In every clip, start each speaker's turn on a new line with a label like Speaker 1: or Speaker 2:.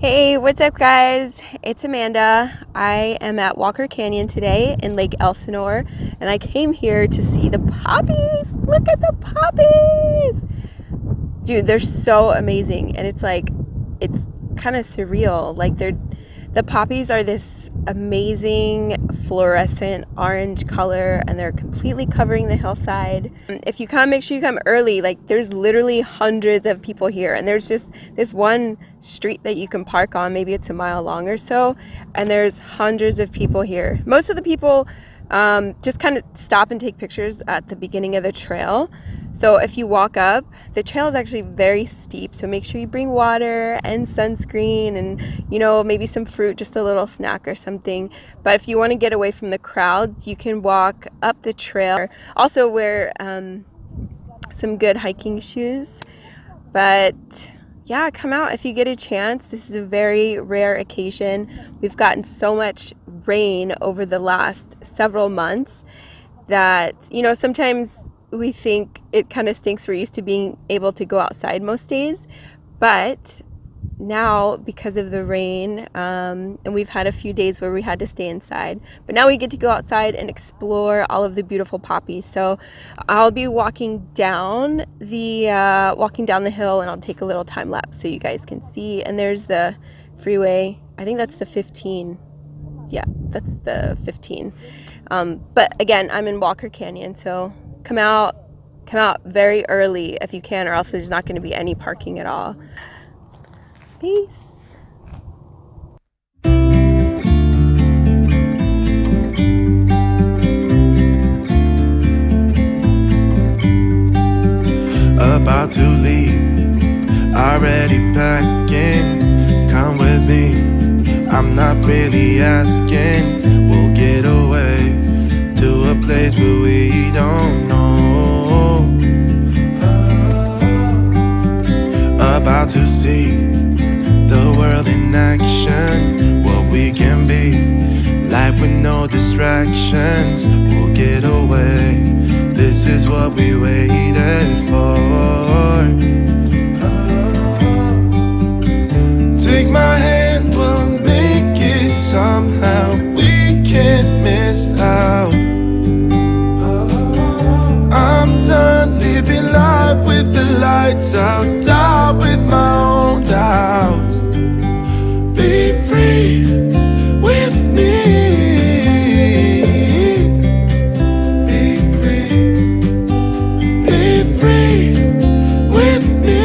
Speaker 1: Hey, what's up guys? It's Amanda. I am at Walker Canyon today in Lake Elsinore and I came here to see the poppies. Look at the poppies! Dude, they're so amazing and it's kind of surreal. The poppies are this amazing fluorescent orange color and they're completely covering the hillside. If you come, make sure you come early. There's literally hundreds of people here and there's just this one street that you can park on. Maybe it's a mile long or so, and there's hundreds of people here. Most of the people just kind of stop and take pictures at the beginning of the trail. So if you walk up, the trail is actually very steep, so make sure you bring water and sunscreen and, maybe some fruit, just a little snack or something. But if you want to get away from the crowd, you can walk up the trail. Also wear some good hiking shoes. But yeah, come out if you get a chance. This is a very rare occasion. We've gotten so much rain over the last several months that, sometimes we think it kind of stinks. We're used to being able to go outside most days, but now because of the rain, and we've had a few days where we had to stay inside, but now we get to go outside and explore all of the beautiful poppies. So I'll be walking down the hill and I'll take a little time lapse so you guys can see. And there's the freeway. I think that's the 15. Yeah, that's the 15. But again, I'm in Walker Canyon, so come out very early if you can, or else there's not going to be any parking at all. Peace.
Speaker 2: About to leave, already packing. Come with me, I'm not really asking. We'll get away to a place where we don't know. About to see the world in action, what we can be, life with no distractions. We'll get away, this is what we waited for. Take my hand, we'll make it somehow. We can't miss out. I'm done living life with the lights out, down with my own doubts. Be free with me. Be free. Be free with me.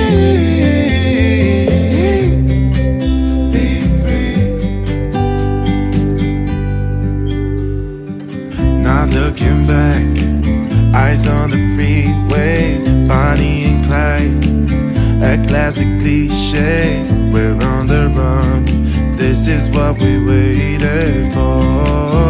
Speaker 2: Be free. Not looking back, eyes on the freeway, Bonnie and Clyde, a classic cliche. We're on the run, this is what we waited for.